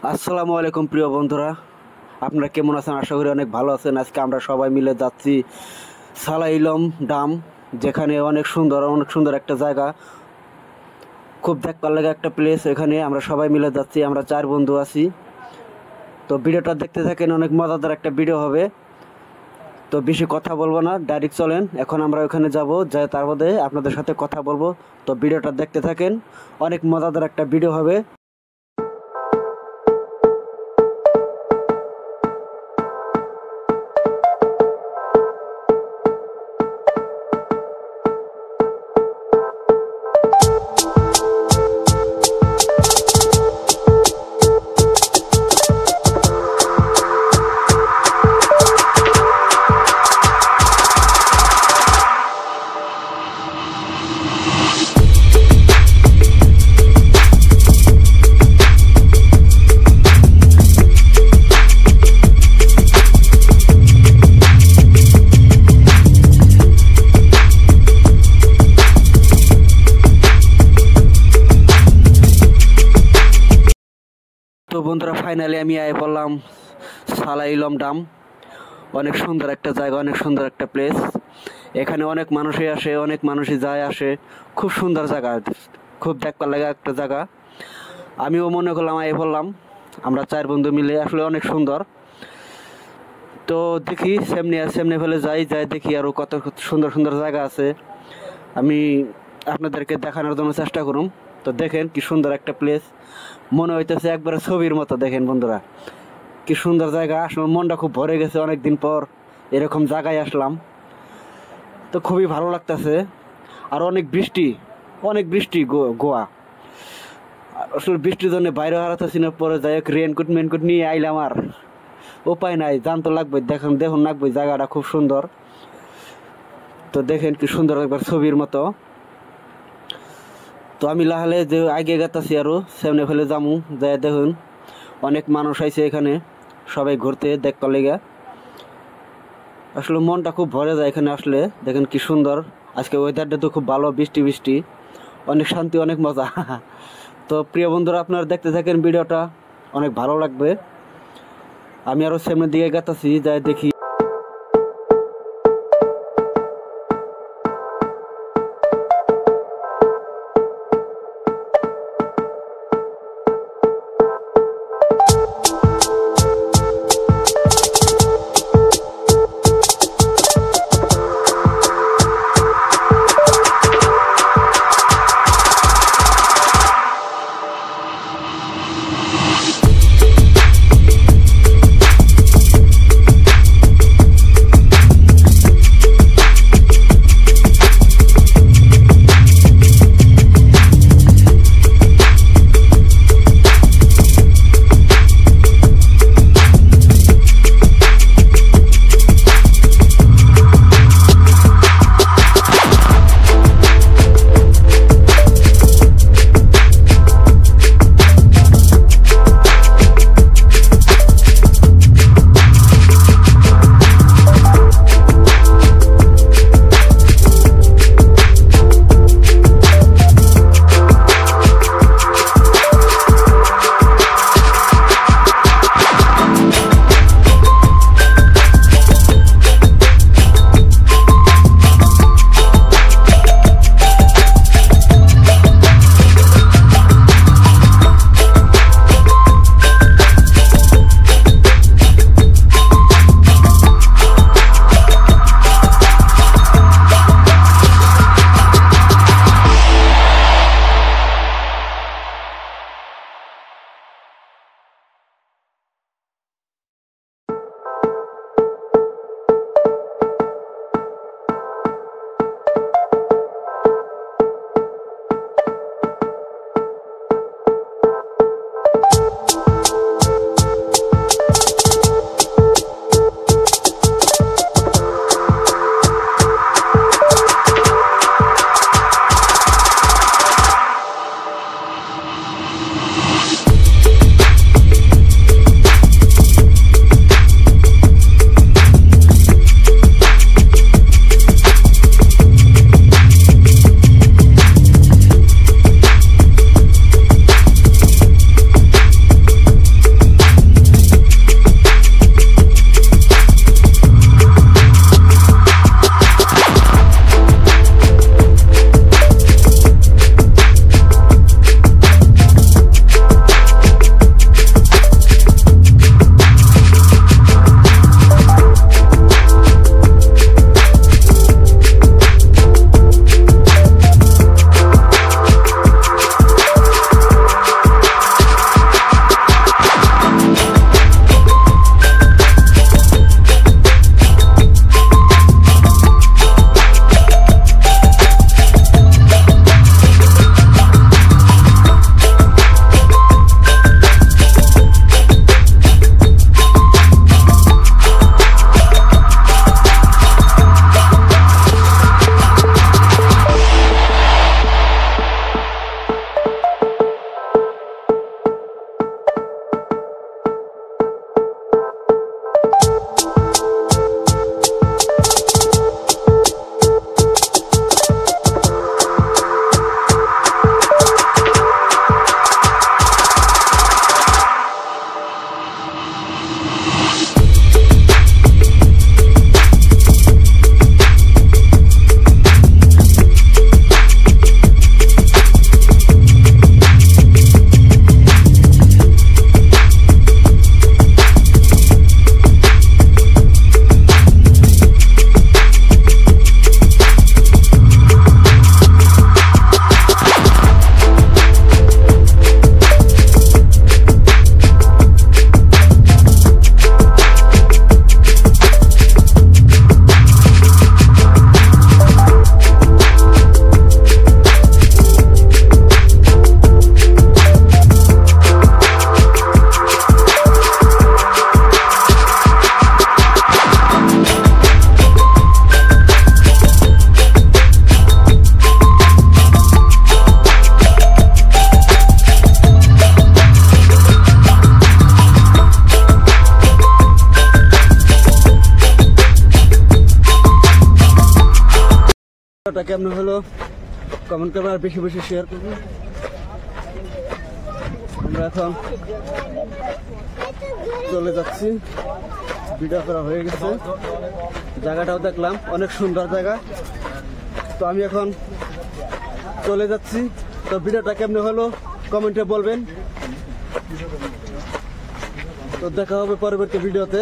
আসসালামু আলাইকুম প্রিয় বন্ধুরা, আপনারা কেমন আছেন? আশা করি অনেক ভালো আছেন। আজকে আমরা সবাই মিলে যাচ্ছি সালাইলম ডাম, যেখানে অনেক সুন্দর একটা জায়গা, খুব দেখবার লাগে একটা প্লেস। এখানে আমরা সবাই মিলে যাচ্ছি, আমরা 4 বন্ধু আছি। তো ভিডিওটা দেখতে থাকেন, অনেক মজাদার একটা ভিডিও হবে। তো বেশি কথা বলবো না, ডাইরেক্ট চলেন। এখন আমরা ওখানে যাব, যাই তারপরে আপনাদের সাথে কথা বলবো। তো ভিডিওটা দেখতে থাকেন, অনেক মজাদার একটা ভিডিও হবে। তো বন্ধুরা, ফাইনালি আমি আয় বললাম সালাইলম ডাম। অনেক সুন্দর একটা জায়গা, অনেক সুন্দর একটা প্লেস। এখানে অনেক মানুষই আসে, অনেক মানুষই যায় আসে। খুব সুন্দর জায়গা, খুব দেখবার লাগা একটা জায়গা। আমিও মনে করলাম আয় বললাম, আমরা 4 বন্ধু মিলে, আসলে অনেক সুন্দর। তো দেখি সামনে ফেলে যাই দেখি আরও কত সুন্দর সুন্দর জায়গা আছে। আমি আপনাদেরকে দেখানোর জন্য চেষ্টা করুম। তো দেখেন কি সুন্দর একটা প্লেস, মনে হইতেছে একবারে ছবির মতো। দেখেন বন্ধুরা, কি সুন্দর জায়গা। আসলে মনটা খুব ভরে গেছে, অনেক দিন পর এরকম জায়গায় আসলাম। তো খুবই ভালো লাগতেছে। আর অনেক বৃষ্টি গোয়া। আসলে বৃষ্টির জন্য বাইরে হারাতেছি না, পরে যাই হোক মেনকোট নিয়ে আইলাম। আর উপায় নাই, জান তো লাগবে, দেখুন লাগবে। জায়গাটা খুব সুন্দর। তো দেখেন কি সুন্দর, একবার ছবির মতো। তো আমি লাহালে যে আগে গেতাছি, আরও সামনে ফেলে যামু। যাই দেখুন, অনেক মানুষ আইছে এখানে, সবাই ঘুরতে দেখবার লেগে। আসলে মনটা খুব ভরে যায় এখানে আসলে। দেখেন কি সুন্দর, আজকে ওয়েদারটা তো খুব ভালো, বৃষ্টি, অনেক শান্তি, অনেক মজা। তো প্রিয় বন্ধুরা, আপনারা দেখতে থাকেন ভিডিওটা, অনেক ভালো লাগবে। আমি আরও সামনের দিকে গেতাছি, যাই দেখি। ভিডিওটা কেমন হলো কমেন্ট করবেন আর বেশি বেশি শেয়ার করবেন। আমরা এখন চলে যাচ্ছি, ভিডিও করা হয়ে গেছে, জায়গাটাও দেখলাম অনেক সুন্দর জায়গা। তো আমি এখন চলে যাচ্ছি। তো ভিডিওটা কেমন হলো কমেন্টে বলবেন। তো দেখা হবে পরবর্তী ভিডিওতে।